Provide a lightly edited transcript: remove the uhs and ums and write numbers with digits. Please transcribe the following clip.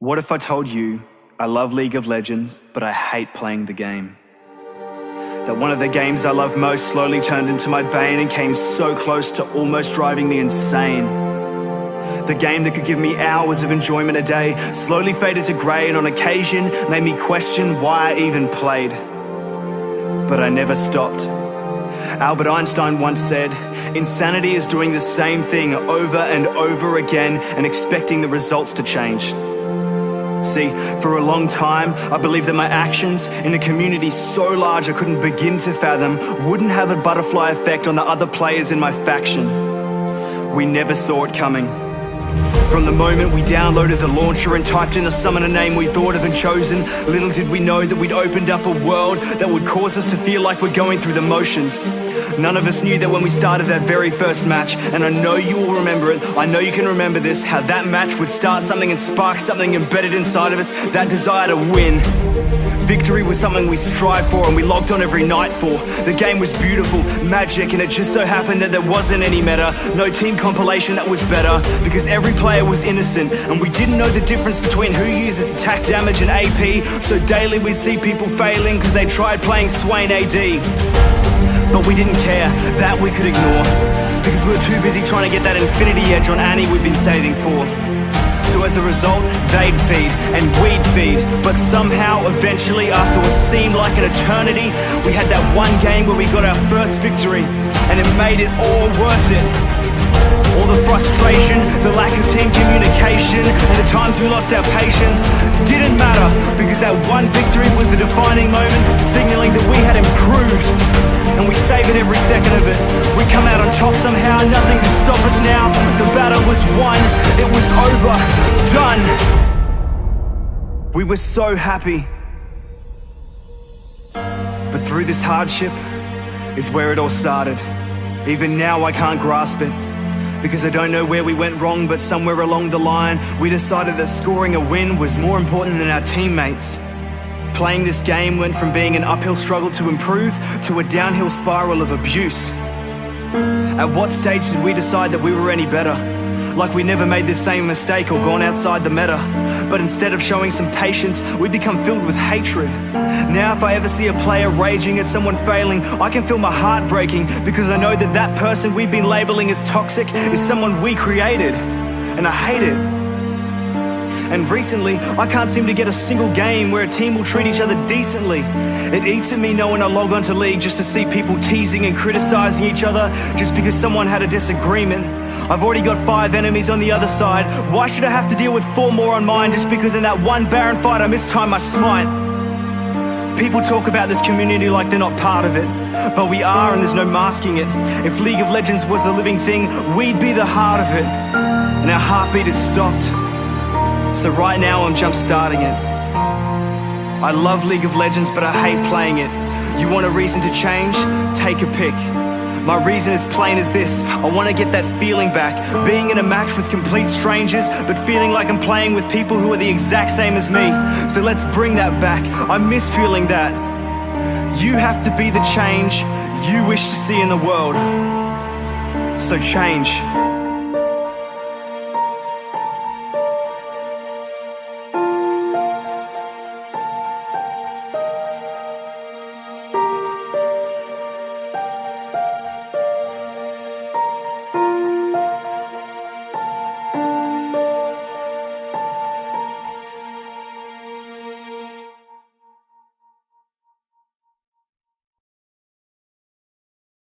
What if I told you I love League of Legends, but I hate playing the game? That one of the games I love most slowly turned into my bane and came so close to almost driving me insane. The game that could give me hours of enjoyment a day slowly faded to grey and on occasion made me question why I even played. But I never stopped. Albert Einstein once said, "Insanity is doing the same thing over and over again and expecting the results to change." See, for a long time, I believed that my actions in a community so large I couldn't begin to fathom wouldn't have a butterfly effect on the other players in my faction. We never saw it coming. From the moment we downloaded the launcher and typed in the summoner name we thought of and chosen, little did we know that we'd opened up a world that would cause us to feel like we're going through the motions. None of us knew that when we started that very first match, and I know you will remember it, I know you can remember this, how that match would start something and spark something embedded inside of us, that desire to win. Victory was something we strived for and we logged on every night for. The game was beautiful, magic, and it just so happened that there wasn't any meta, no team compilation that was better, because every player was innocent, and we didn't know the difference between who uses attack damage and AP, so daily we'd see people failing because they tried playing Swain AD. But we didn't care, that we could ignore, because we were too busy trying to get that infinity edge on Annie we'd been saving for. So as a result, they'd feed and we'd feed, but somehow, eventually, after what seemed like an eternity, we had that one game where we got our first victory, and it made it all worth it. All the frustration, the lack of team communication, and the times we lost our patience didn't matter, because that one victory was the defining moment, signaling that we had improved, and we savored every second of it. We come out on top somehow, nothing could stop us now. The battle was won, it was over, done. We were so happy. But through this hardship is where it all started. Even now I can't grasp it, because I don't know where we went wrong, but somewhere along the line we decided that scoring a win was more important than our teammates. Playing this game went from being an uphill struggle to improve to a downhill spiral of abuse. At what stage did we decide that we were any better? Like we never made the same mistake or gone outside the meta. But instead of showing some patience, we become filled with hatred. Now if I ever see a player raging at someone failing, I can feel my heart breaking, because I know that that person we've been labeling as toxic is someone we created. And I hate it. And recently, I can't seem to get a single game where a team will treat each other decently. It eats at me knowing I log onto League just to see people teasing and criticizing each other just because someone had a disagreement. I've already got 5 enemies on the other side. Why should I have to deal with 4 more on mine just because in that one Baron fight I mistimed my smite? People talk about this community like they're not part of it, but we are, and there's no masking it. If League of Legends was the living thing, we'd be the heart of it, and our heartbeat is stopped. So right now I'm jump starting it. I love League of Legends, but I hate playing it. You want a reason to change? Take a pick. My reason is plain as this: I want to get that feeling back, being in a match with complete strangers, but feeling like I'm playing with people who are the exact same as me. So let's bring that back. I miss feeling that. You have to be the change you wish to see in the world. So change.